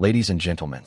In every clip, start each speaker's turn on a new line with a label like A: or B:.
A: Ladies and gentlemen,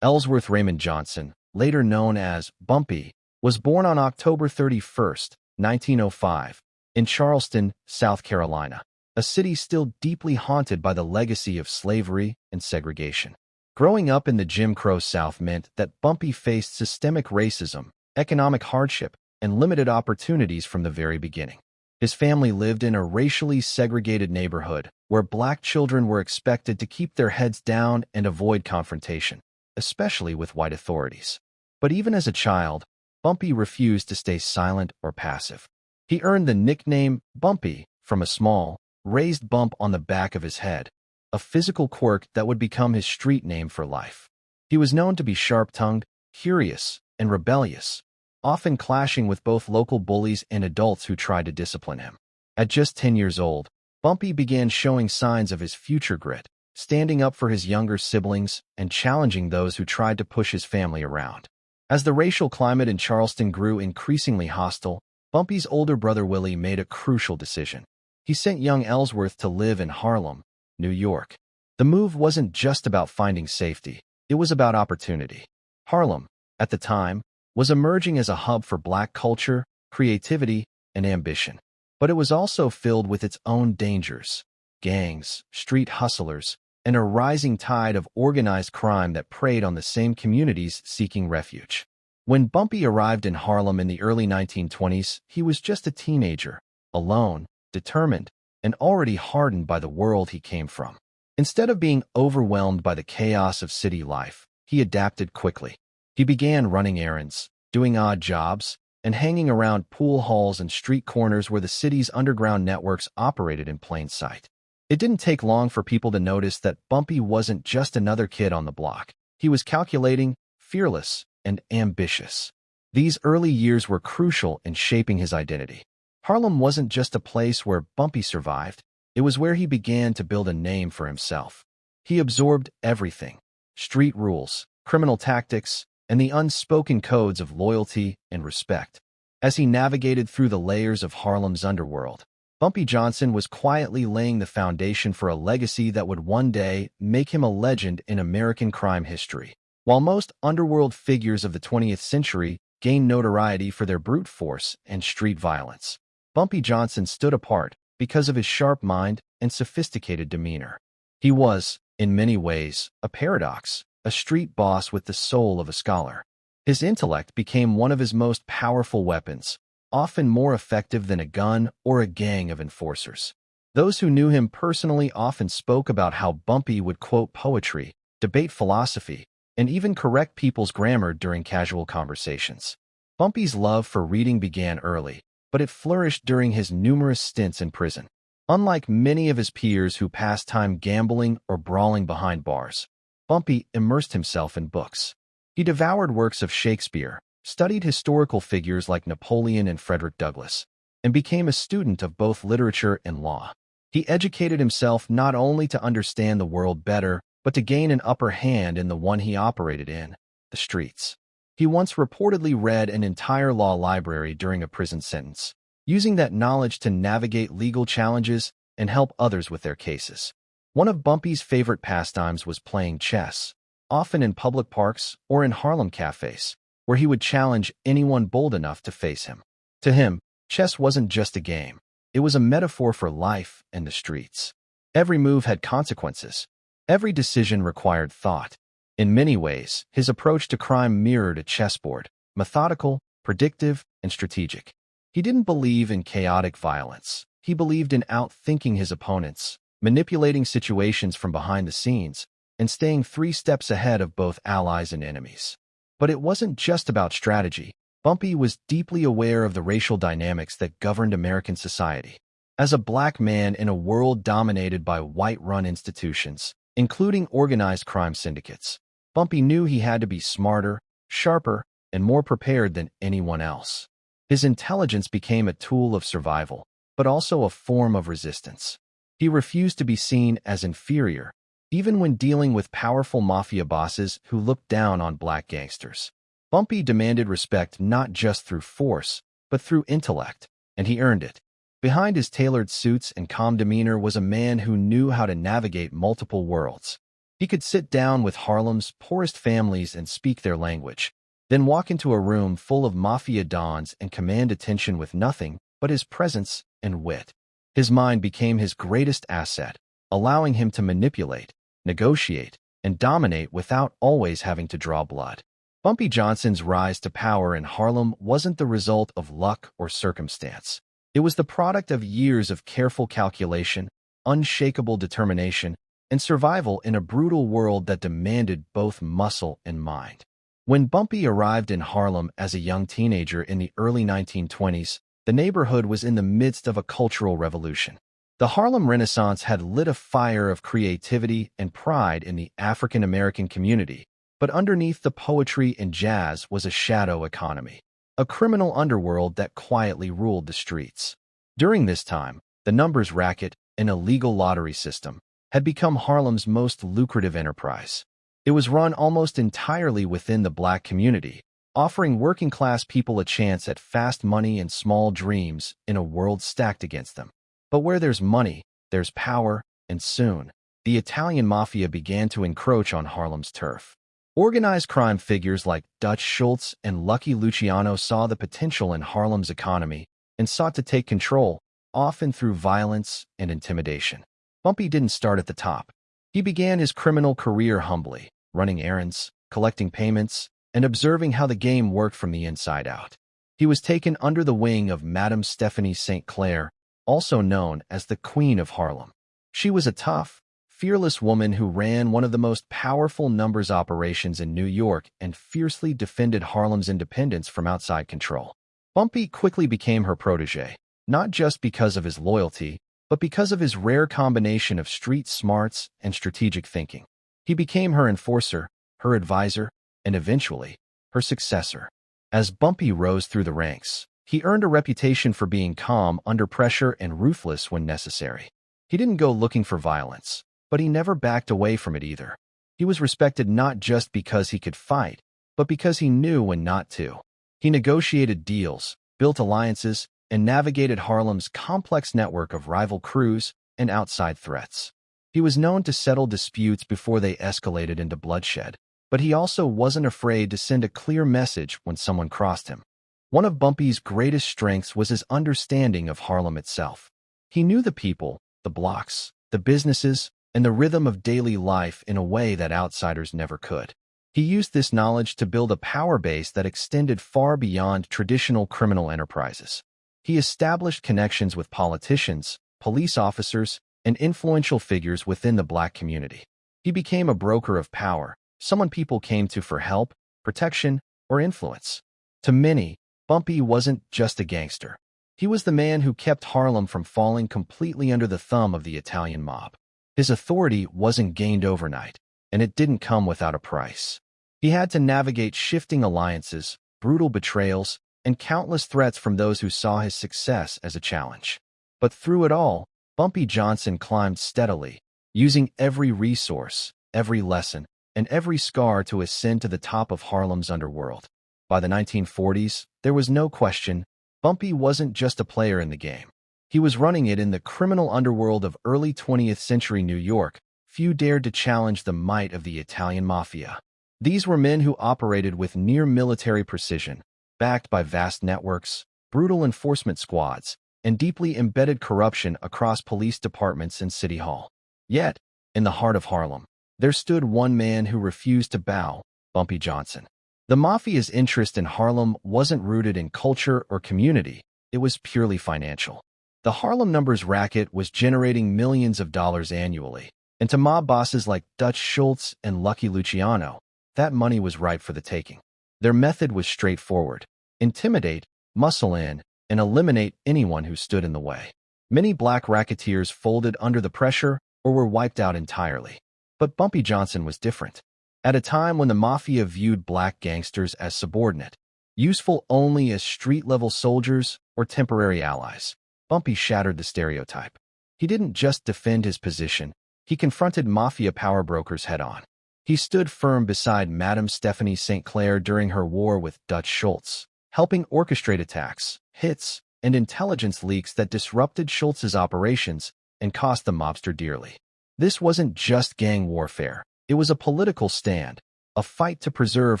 A: Ellsworth Raymond Johnson, later known as Bumpy, was born on October 31st, 1905, in Charleston, South Carolina, a city still deeply haunted by the legacy of slavery and segregation. Growing up in the Jim Crow South meant that Bumpy faced systemic racism, economic hardship, and limited opportunities from the very beginning. His family lived in a racially segregated neighborhood where black children were expected to keep their heads down and avoid confrontation, especially with white authorities. But even as a child, Bumpy refused to stay silent or passive. He earned the nickname Bumpy from a small, raised bump on the back of his head, a physical quirk that would become his street name for life. He was known to be sharp-tongued, curious, and rebellious, often clashing with both local bullies and adults who tried to discipline him. At just 10 years old, Bumpy began showing signs of his future grit, standing up for his younger siblings and challenging those who tried to push his family around. As the racial climate in Charleston grew increasingly hostile, Bumpy's older brother Willie made a crucial decision. He sent young Ellsworth to live in Harlem, New York. The move wasn't just about finding safety, it was about opportunity. Harlem, at the time, was emerging as a hub for black culture, creativity, and ambition. But it was also filled with its own dangers: gangs, street hustlers, and a rising tide of organized crime that preyed on the same communities seeking refuge. When Bumpy arrived in Harlem in the early 1920s, he was just a teenager, alone, determined, and already hardened by the world he came from. Instead of being overwhelmed by the chaos of city life, he adapted quickly. He began running errands, doing odd jobs, and hanging around pool halls and street corners where the city's underground networks operated in plain sight. It didn't take long for people to notice that Bumpy wasn't just another kid on the block. He was calculating, fearless, and ambitious. These early years were crucial in shaping his identity. Harlem wasn't just a place where Bumpy survived, it was where he began to build a name for himself. He absorbed everything: street rules, criminal tactics, and the unspoken codes of loyalty and respect. As he navigated through the layers of Harlem's underworld, Bumpy Johnson was quietly laying the foundation for a legacy that would one day make him a legend in American crime history. While most underworld figures of the 20th century gained notoriety for their brute force and street violence, Bumpy Johnson stood apart because of his sharp mind and sophisticated demeanor. He was, in many ways, a paradox, a street boss with the soul of a scholar. His intellect became one of his most powerful weapons, often more effective than a gun or a gang of enforcers. Those who knew him personally often spoke about how Bumpy would quote poetry, debate philosophy, and even correct people's grammar during casual conversations. Bumpy's love for reading began early, but it flourished during his numerous stints in prison. Unlike many of his peers who passed time gambling or brawling behind bars, Bumpy immersed himself in books. He devoured works of Shakespeare, studied historical figures like Napoleon and Frederick Douglass, and became a student of both literature and law. He educated himself not only to understand the world better, but to gain an upper hand in the one he operated in, the streets. He once reportedly read an entire law library during a prison sentence, using that knowledge to navigate legal challenges and help others with their cases. One of Bumpy's favorite pastimes was playing chess, often in public parks or in Harlem cafes, where he would challenge anyone bold enough to face him. To him, chess wasn't just a game. It was a metaphor for life and the streets. Every move had consequences. Every decision required thought. In many ways, his approach to crime mirrored a chessboard: methodical, predictive, and strategic. He didn't believe in chaotic violence. He believed in outthinking his opponents, manipulating situations from behind the scenes, and staying 3 steps ahead of both allies and enemies. But it wasn't just about strategy. Bumpy was deeply aware of the racial dynamics that governed American society. As a black man in a world dominated by white-run institutions, including organized crime syndicates, Bumpy knew he had to be smarter, sharper, and more prepared than anyone else. His intelligence became a tool of survival, but also a form of resistance. He refused to be seen as inferior, even when dealing with powerful mafia bosses who looked down on black gangsters. Bumpy demanded respect not just through force, but through intellect, and he earned it. Behind his tailored suits and calm demeanor was a man who knew how to navigate multiple worlds. He could sit down with Harlem's poorest families and speak their language, then walk into a room full of mafia dons and command attention with nothing but his presence and wit. His mind became his greatest asset, allowing him to manipulate, negotiate, and dominate without always having to draw blood. Bumpy Johnson's rise to power in Harlem wasn't the result of luck or circumstance. It was the product of years of careful calculation, unshakable determination, and survival in a brutal world that demanded both muscle and mind. When Bumpy arrived in Harlem as a young teenager in the early 1920s, the neighborhood was in the midst of a cultural revolution. The Harlem Renaissance had lit a fire of creativity and pride in the African American community, but underneath the poetry and jazz was a shadow economy, a criminal underworld that quietly ruled the streets. During this time, the numbers racket, an illegal lottery system, had become Harlem's most lucrative enterprise. It was run almost entirely within the black community, offering working-class people a chance at fast money and small dreams in a world stacked against them. But where there's money, there's power, and soon, the Italian Mafia began to encroach on Harlem's turf. Organized crime figures like Dutch Schultz and Lucky Luciano saw the potential in Harlem's economy and sought to take control, often through violence and intimidation. Bumpy didn't start at the top. He began his criminal career humbly, running errands, collecting payments, and observing how the game worked from the inside out. He was taken under the wing of Madame Stephanie St. Clair, also known as the Queen of Harlem. She was a tough, fearless woman who ran one of the most powerful numbers operations in New York and fiercely defended Harlem's independence from outside control. Bumpy quickly became her protege, not just because of his loyalty, but because of his rare combination of street smarts and strategic thinking. He became her enforcer, her advisor, and eventually, her successor. As Bumpy rose through the ranks, he earned a reputation for being calm under pressure and ruthless when necessary. He didn't go looking for violence, but he never backed away from it either. He was respected not just because he could fight, but because he knew when not to. He negotiated deals, built alliances, and navigated Harlem's complex network of rival crews and outside threats. He was known to settle disputes before they escalated into bloodshed, but he also wasn't afraid to send a clear message when someone crossed him. One of Bumpy's greatest strengths was his understanding of Harlem itself. He knew the people, the blocks, the businesses, and the rhythm of daily life in a way that outsiders never could. He used this knowledge to build a power base that extended far beyond traditional criminal enterprises. He established connections with politicians, police officers, and influential figures within the black community. He became a broker of power, someone people came to for help, protection, or influence. To many, Bumpy wasn't just a gangster. He was the man who kept Harlem from falling completely under the thumb of the Italian mob. His authority wasn't gained overnight, and it didn't come without a price. He had to navigate shifting alliances, brutal betrayals, and countless threats from those who saw his success as a challenge. But through it all, Bumpy Johnson climbed steadily, using every resource, every lesson, and every scar to ascend to the top of Harlem's underworld. By the 1940s, there was no question, Bumpy wasn't just a player in the game. He was running it in the criminal underworld of early 20th century New York. Few dared to challenge the might of the Italian Mafia. These were men who operated with near-military precision, backed by vast networks, brutal enforcement squads, and deeply embedded corruption across police departments and City Hall. Yet, in the heart of Harlem, there stood one man who refused to bow, Bumpy Johnson. The Mafia's interest in Harlem wasn't rooted in culture or community, it was purely financial. The Harlem numbers racket was generating millions of dollars annually, and to mob bosses like Dutch Schultz and Lucky Luciano, that money was ripe for the taking. Their method was straightforward: intimidate, muscle in, and eliminate anyone who stood in the way. Many black racketeers folded under the pressure or were wiped out entirely. But Bumpy Johnson was different. At a time when the Mafia viewed black gangsters as subordinate, useful only as street-level soldiers or temporary allies, Bumpy shattered the stereotype. He didn't just defend his position, he confronted Mafia power brokers head-on. He stood firm beside Madame Stephanie St. Clair during her war with Dutch Schultz, helping orchestrate attacks, hits, and intelligence leaks that disrupted Schultz's operations and cost the mobster dearly. This wasn't just gang warfare. It was a political stand, a fight to preserve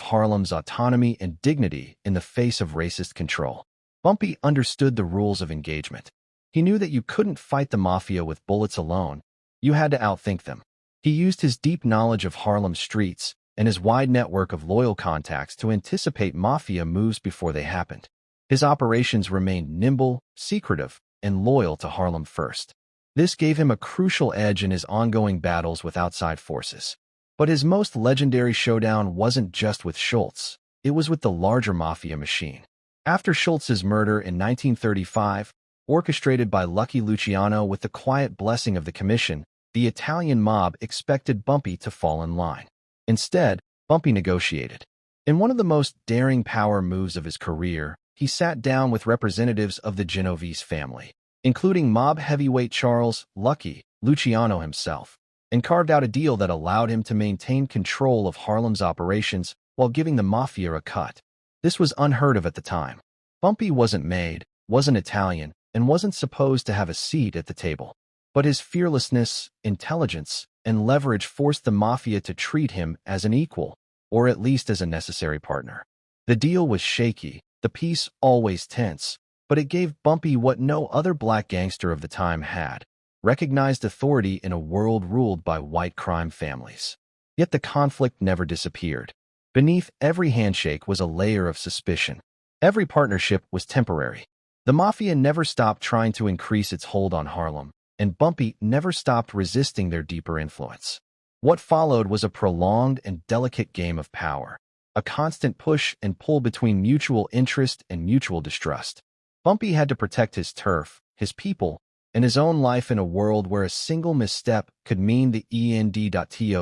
A: Harlem's autonomy and dignity in the face of racist control. Bumpy understood the rules of engagement. He knew that you couldn't fight the mafia with bullets alone. You had to outthink them. He used his deep knowledge of Harlem's streets and his wide network of loyal contacts to anticipate mafia moves before they happened. His operations remained nimble, secretive, and loyal to Harlem first. This gave him a crucial edge in his ongoing battles with outside forces. But his most legendary showdown wasn't just with Schultz. It was with the larger mafia machine. After Schultz's murder in 1935, orchestrated by Lucky Luciano with the quiet blessing of the Commission, the Italian mob expected Bumpy to fall in line. Instead, Bumpy negotiated. In one of the most daring power moves of his career, he sat down with representatives of the Genovese family, including mob heavyweight Charles Lucky Luciano himself, and carved out a deal that allowed him to maintain control of Harlem's operations while giving the mafia a cut. This was unheard of at the time. Bumpy wasn't made, wasn't Italian, and wasn't supposed to have a seat at the table. But his fearlessness, intelligence, and leverage forced the mafia to treat him as an equal, or at least as a necessary partner. The deal was shaky, the peace always tense, but it gave Bumpy what no other black gangster of the time had: recognized authority in a world ruled by white crime families. Yet the conflict never disappeared. Beneath every handshake was a layer of suspicion. Every partnership was temporary. The mafia never stopped trying to increase its hold on Harlem, and Bumpy never stopped resisting their deeper influence. What followed was a prolonged and delicate game of power, a constant push and pull between mutual interest and mutual distrust. Bumpy had to protect his turf, his people, and his own life in a world where a single misstep could mean the end.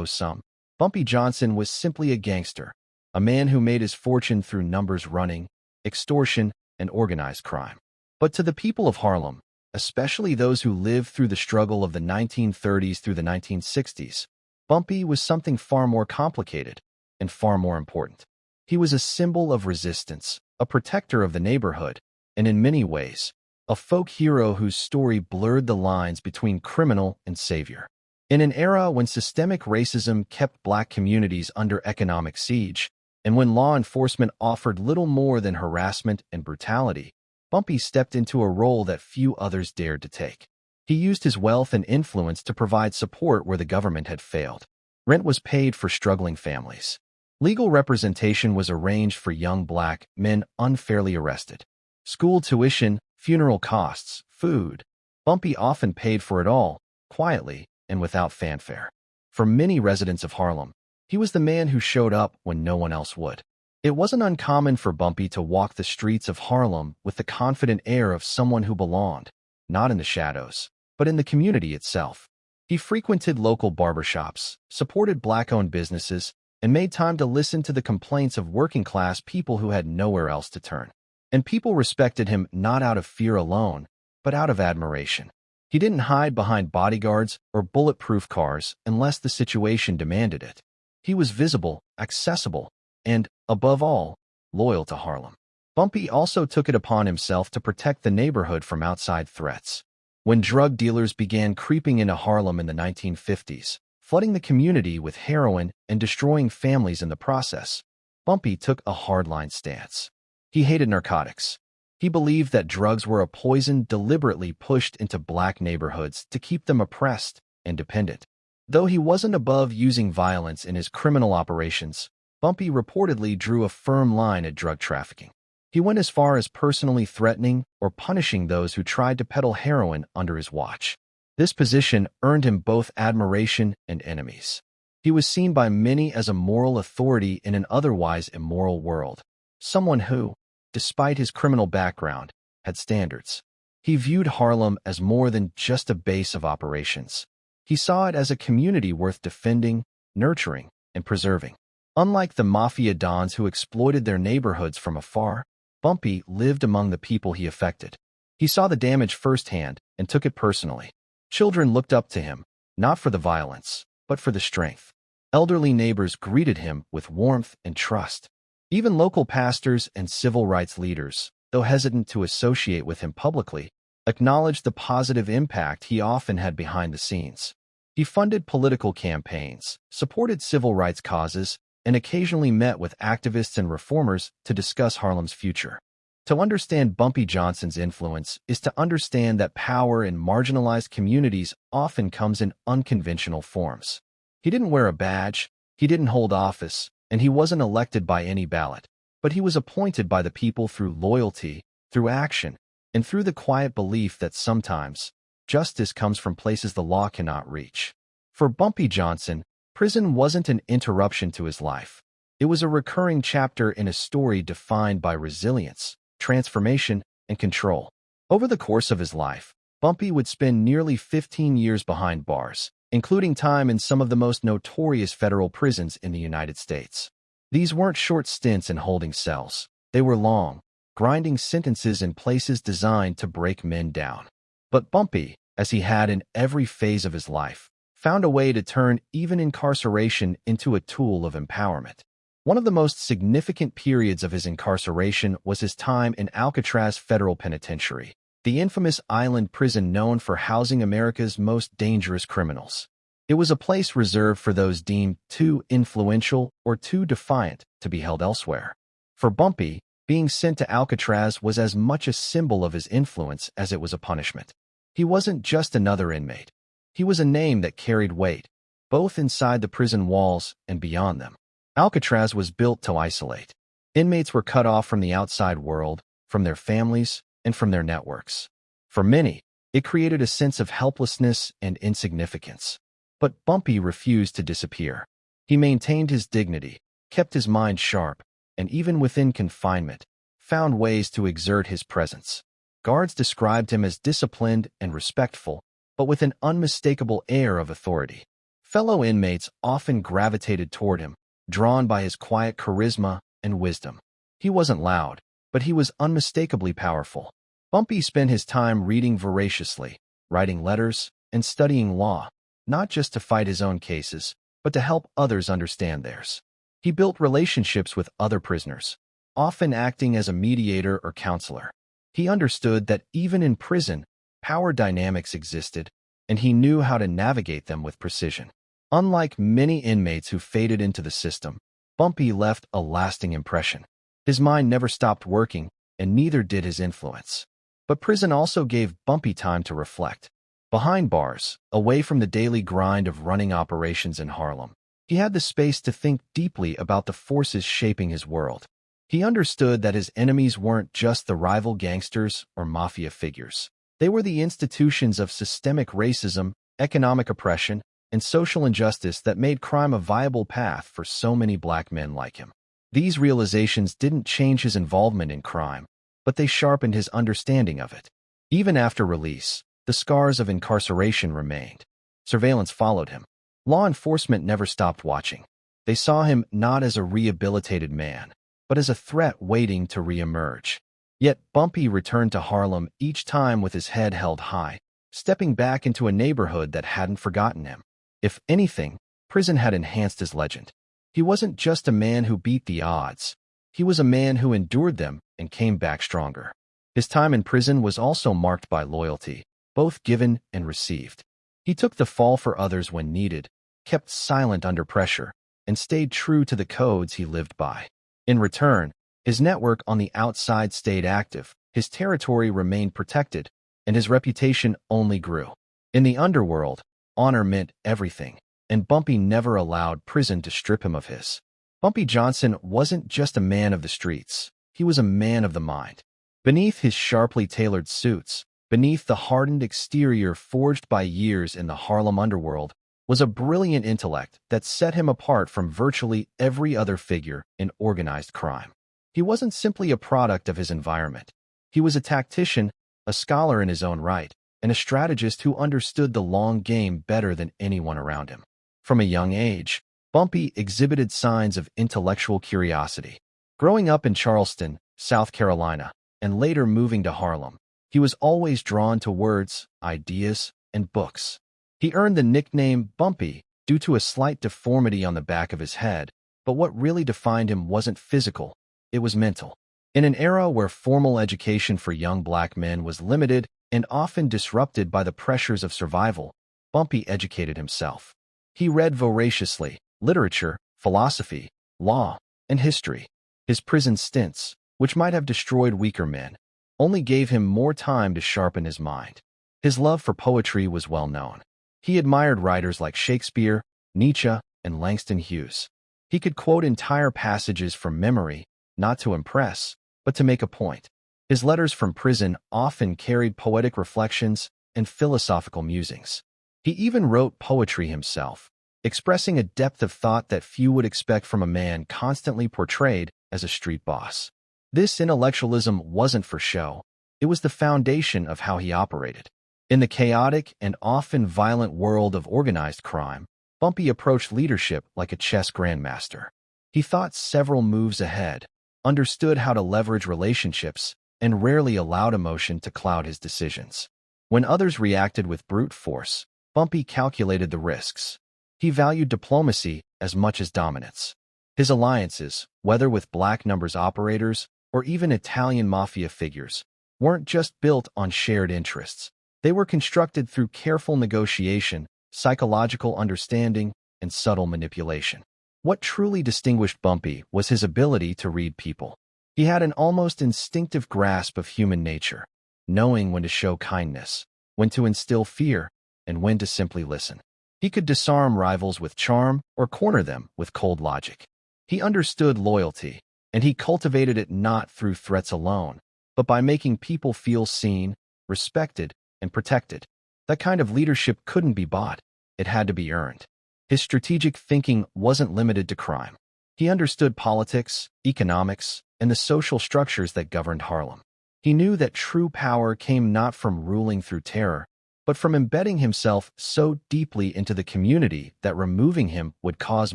A: Sum. Bumpy Johnson was simply a gangster, a man who made his fortune through numbers running, extortion, and organized crime. But to the people of Harlem, especially those who lived through the struggle of the 1930s through the 1960s, Bumpy was something far more complicated and far more important. He was a symbol of resistance, a protector of the neighborhood, and in many ways, a folk hero whose story blurred the lines between criminal and savior. In an era when systemic racism kept black communities under economic siege, and when law enforcement offered little more than harassment and brutality, Bumpy stepped into a role that few others dared to take. He used his wealth and influence to provide support where the government had failed. Rent was paid for struggling families. Legal representation was arranged for young black men unfairly arrested. School tuition, funeral costs, food. Bumpy often paid for it all, quietly and without fanfare. For many residents of Harlem, he was the man who showed up when no one else would. It wasn't uncommon for Bumpy to walk the streets of Harlem with the confident air of someone who belonged, not in the shadows, but in the community itself. He frequented local barbershops, supported black-owned businesses, and made time to listen to the complaints of working-class people who had nowhere else to turn. And people respected him not out of fear alone, but out of admiration. He didn't hide behind bodyguards or bulletproof cars unless the situation demanded it. He was visible, accessible, and, above all, loyal to Harlem. Bumpy also took it upon himself to protect the neighborhood from outside threats. When drug dealers began creeping into Harlem in the 1950s, flooding the community with heroin and destroying families in the process, Bumpy took a hardline stance. He hated narcotics. He believed that drugs were a poison deliberately pushed into black neighborhoods to keep them oppressed and dependent. Though he wasn't above using violence in his criminal operations, Bumpy reportedly drew a firm line at drug trafficking. He went as far as personally threatening or punishing those who tried to peddle heroin under his watch. This position earned him both admiration and enemies. He was seen by many as a moral authority in an otherwise immoral world, someone who, despite his criminal background, had standards. He viewed Harlem as more than just a base of operations. He saw it as a community worth defending, nurturing, and preserving. Unlike the mafia dons who exploited their neighborhoods from afar, Bumpy lived among the people he affected. He saw the damage firsthand and took it personally. Children looked up to him, not for the violence, but for the strength. Elderly neighbors greeted him with warmth and trust. Even local pastors and civil rights leaders, though hesitant to associate with him publicly, acknowledged the positive impact he often had behind the scenes. He funded political campaigns, supported civil rights causes, and occasionally met with activists and reformers to discuss Harlem's future. To understand Bumpy Johnson's influence is to understand that power in marginalized communities often comes in unconventional forms. He didn't wear a badge, he didn't hold office, and he wasn't elected by any ballot, but he was appointed by the people through loyalty, through action, and through the quiet belief that sometimes justice comes from places the law cannot reach. For Bumpy Johnson, prison wasn't an interruption to his life. It was a recurring chapter in a story defined by resilience, transformation, and control. Over the course of his life, Bumpy would spend nearly 15 years behind bars, including time in some of the most notorious federal prisons in the United States. These weren't short stints in holding cells. They were long, grinding sentences in places designed to break men down. But Bumpy, as he had in every phase of his life, found a way to turn even incarceration into a tool of empowerment. One of the most significant periods of his incarceration was his time in Alcatraz Federal Penitentiary, the infamous island prison known for housing America's most dangerous criminals. It was a place reserved for those deemed too influential or too defiant to be held elsewhere. For Bumpy, being sent to Alcatraz was as much a symbol of his influence as it was a punishment. He wasn't just another inmate. He was a name that carried weight, both inside the prison walls and beyond them. Alcatraz was built to isolate. Inmates were cut off from the outside world, from their families, and from their networks. For many, it created a sense of helplessness and insignificance. But Bumpy refused to disappear. He maintained his dignity, kept his mind sharp, and even within confinement, found ways to exert his presence. Guards described him as disciplined and respectful, but with an unmistakable air of authority. Fellow inmates often gravitated toward him, drawn by his quiet charisma and wisdom. He wasn't loud, but he was unmistakably powerful. Bumpy spent his time reading voraciously, writing letters, and studying law, not just to fight his own cases, but to help others understand theirs. He built relationships with other prisoners, often acting as a mediator or counselor. He understood that even in prison, power dynamics existed, and he knew how to navigate them with precision. Unlike many inmates who faded into the system, Bumpy left a lasting impression. His mind never stopped working, and neither did his influence. But prison also gave Bumpy time to reflect. Behind bars, away from the daily grind of running operations in Harlem, he had the space to think deeply about the forces shaping his world. He understood that his enemies weren't just the rival gangsters or mafia figures. They were the institutions of systemic racism, economic oppression, and social injustice that made crime a viable path for so many black men like him. These realizations didn't change his involvement in crime, but they sharpened his understanding of it. Even after release, the scars of incarceration remained. Surveillance followed him. Law enforcement never stopped watching. They saw him not as a rehabilitated man, but as a threat waiting to reemerge. Yet Bumpy returned to Harlem each time with his head held high, stepping back into a neighborhood that hadn't forgotten him. If anything, prison had enhanced his legend. He wasn't just a man who beat the odds. He was a man who endured them and came back stronger. His time in prison was also marked by loyalty, both given and received. He took the fall for others when needed, kept silent under pressure, and stayed true to the codes he lived by. In return, his network on the outside stayed active, his territory remained protected, and his reputation only grew. In the underworld, honor meant everything, and Bumpy never allowed prison to strip him of his. Bumpy Johnson wasn't just a man of the streets. He was a man of the mind. Beneath his sharply tailored suits, beneath the hardened exterior forged by years in the Harlem underworld, was a brilliant intellect that set him apart from virtually every other figure in organized crime. He wasn't simply a product of his environment. He was a tactician, a scholar in his own right, and a strategist who understood the long game better than anyone around him. From a young age, Bumpy exhibited signs of intellectual curiosity. Growing up in Charleston, South Carolina, and later moving to Harlem, he was always drawn to words, ideas, and books. He earned the nickname Bumpy due to a slight deformity on the back of his head, but what really defined him wasn't physical, it was mental. In an era where formal education for young black men was limited and often disrupted by the pressures of survival, Bumpy educated himself. He read voraciously, literature, philosophy, law, and history. His prison stints, which might have destroyed weaker men, only gave him more time to sharpen his mind. His love for poetry was well known. He admired writers like Shakespeare, Nietzsche, and Langston Hughes. He could quote entire passages from memory, not to impress, but to make a point. His letters from prison often carried poetic reflections and philosophical musings. He even wrote poetry himself, expressing a depth of thought that few would expect from a man constantly portrayed as a street boss. This intellectualism wasn't for show. It was the foundation of how he operated. In the chaotic and often violent world of organized crime, Bumpy approached leadership like a chess grandmaster. He thought several moves ahead, understood how to leverage relationships, and rarely allowed emotion to cloud his decisions. When others reacted with brute force, Bumpy calculated the risks. He valued diplomacy as much as dominance. His alliances, whether with black numbers operators or even Italian Mafia figures, weren't just built on shared interests. They were constructed through careful negotiation, psychological understanding, and subtle manipulation. What truly distinguished Bumpy was his ability to read people. He had an almost instinctive grasp of human nature, knowing when to show kindness, when to instill fear, and when to simply listen. He could disarm rivals with charm or corner them with cold logic. He understood loyalty, and he cultivated it not through threats alone, but by making people feel seen, respected, and protected. That kind of leadership couldn't be bought. It had to be earned. His strategic thinking wasn't limited to crime. He understood politics, economics, and the social structures that governed Harlem. He knew that true power came not from ruling through terror, but from embedding himself so deeply into the community that removing him would cause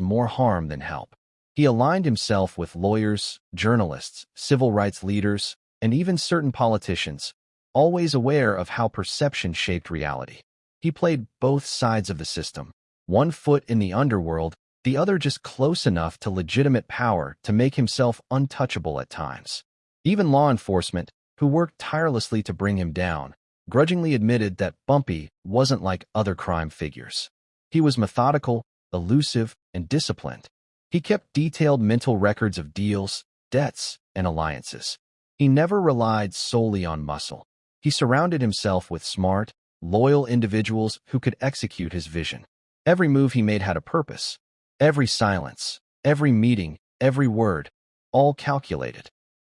A: more harm than help. He aligned himself with lawyers, journalists, civil rights leaders, and even certain politicians, always aware of how perception shaped reality. He played both sides of the system, one foot in the underworld, the other just close enough to legitimate power to make himself untouchable at times. Even law enforcement, who worked tirelessly to bring him down, grudgingly admitted that Bumpy wasn't like other crime figures. He was methodical, elusive, and disciplined. He kept detailed mental records of deals, debts, and alliances. He never relied solely on muscle. He surrounded himself with smart, loyal individuals who could execute his vision. Every move he made had a purpose. Every silence, every meeting, every word, all calculated.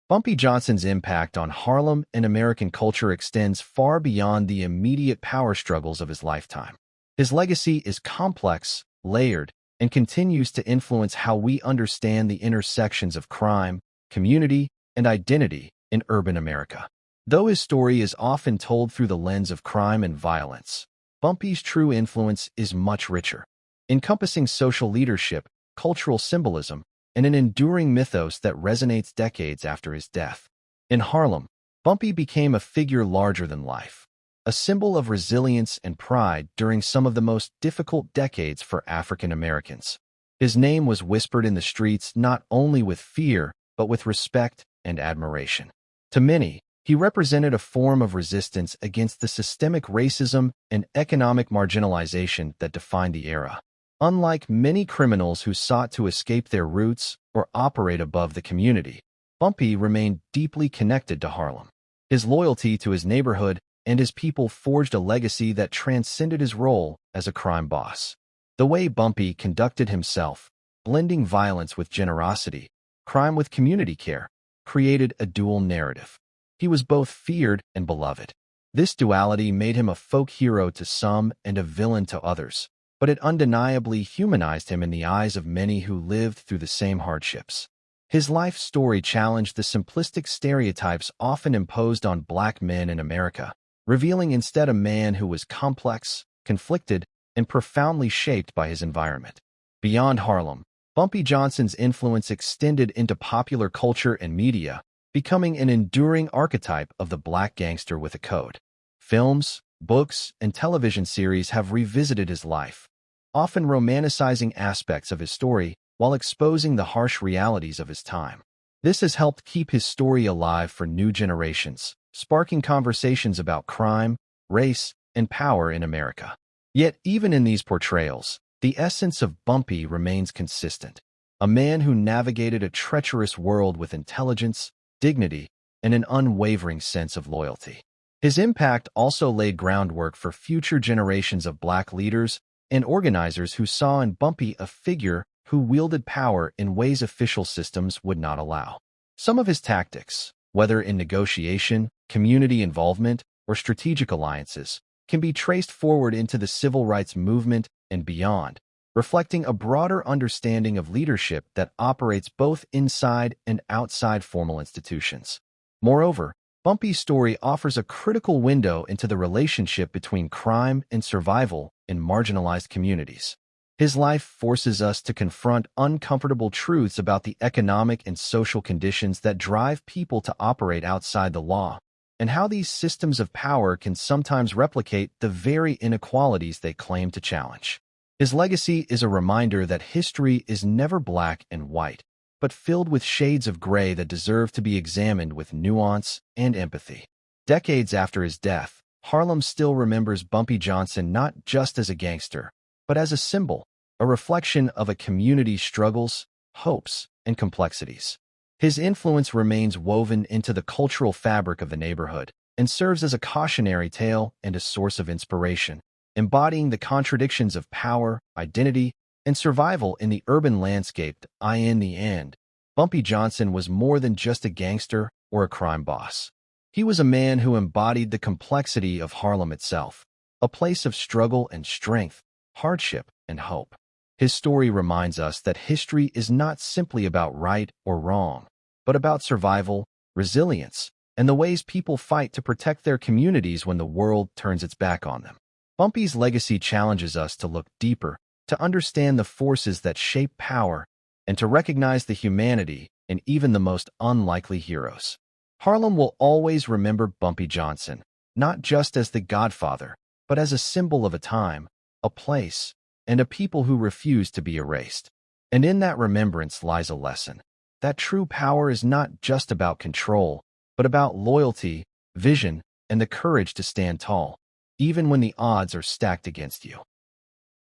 A: Bumpy Johnson's impact on Harlem and American culture extends far beyond the immediate power struggles of his lifetime. His legacy is complex, layered, and continues to influence how we understand the intersections of crime, community, and identity in urban America. Though his story is often told through the lens of crime and violence, Bumpy's true influence is much richer, encompassing social leadership, cultural symbolism, and an enduring mythos that resonates decades after his death. In Harlem, Bumpy became a figure larger than life, a symbol of resilience and pride during some of the most difficult decades for African Americans. His name was whispered in the streets not only with fear, but with respect and admiration. To many, he represented a form of resistance against the systemic racism and economic marginalization that defined the era. Unlike many criminals who sought to escape their roots or operate above the community, Bumpy remained deeply connected to Harlem. His loyalty to his neighborhood and his people forged a legacy that transcended his role as a crime boss. The way Bumpy conducted himself, blending violence with generosity, crime with community care, created a dual narrative. He was both feared and beloved. This duality made him a folk hero to some and a villain to others, but it undeniably humanized him in the eyes of many who lived through the same hardships. His life story challenged the simplistic stereotypes often imposed on black men in America, revealing instead a man who was complex, conflicted, and profoundly shaped by his environment. Beyond Harlem, Bumpy Johnson's influence extended into popular culture and media, becoming an enduring archetype of the black gangster with a code. Films, books, and television series have revisited his life, often romanticizing aspects of his story while exposing the harsh realities of his time. This has helped keep his story alive for new generations, sparking conversations about crime, race, and power in America. Yet even in these portrayals, the essence of Bumpy remains consistent. A man who navigated a treacherous world with intelligence, dignity, and an unwavering sense of loyalty. His impact also laid groundwork for future generations of Black leaders and organizers who saw in Bumpy a figure who wielded power in ways official systems would not allow. Some of his tactics, whether in negotiation, community involvement, or strategic alliances, can be traced forward into the civil rights movement and beyond, reflecting a broader understanding of leadership that operates both inside and outside formal institutions. Moreover, Bumpy's story offers a critical window into the relationship between crime and survival in marginalized communities. His life forces us to confront uncomfortable truths about the economic and social conditions that drive people to operate outside the law, and how these systems of power can sometimes replicate the very inequalities they claim to challenge. His legacy is a reminder that history is never black and white, but filled with shades of gray that deserve to be examined with nuance and empathy. Decades after his death, Harlem still remembers Bumpy Johnson not just as a gangster, but as a symbol, a reflection of a community's struggles, hopes, and complexities. His influence remains woven into the cultural fabric of the neighborhood and serves as a cautionary tale and a source of inspiration, embodying the contradictions of power, identity, and survival in the urban landscape. In the end, Bumpy Johnson was more than just a gangster or a crime boss. He was a man who embodied the complexity of Harlem itself, a place of struggle and strength, hardship and hope. His story reminds us that history is not simply about right or wrong, but about survival, resilience, and the ways people fight to protect their communities when the world turns its back on them. Bumpy's legacy challenges us to look deeper, to understand the forces that shape power, and to recognize the humanity in even the most unlikely heroes. Harlem will always remember Bumpy Johnson, not just as the Godfather, but as a symbol of a time, a place, and a people who refuse to be erased. And in that remembrance lies a lesson, that true power is not just about control, but about loyalty, vision, and the courage to stand tall, even when the odds are stacked against you.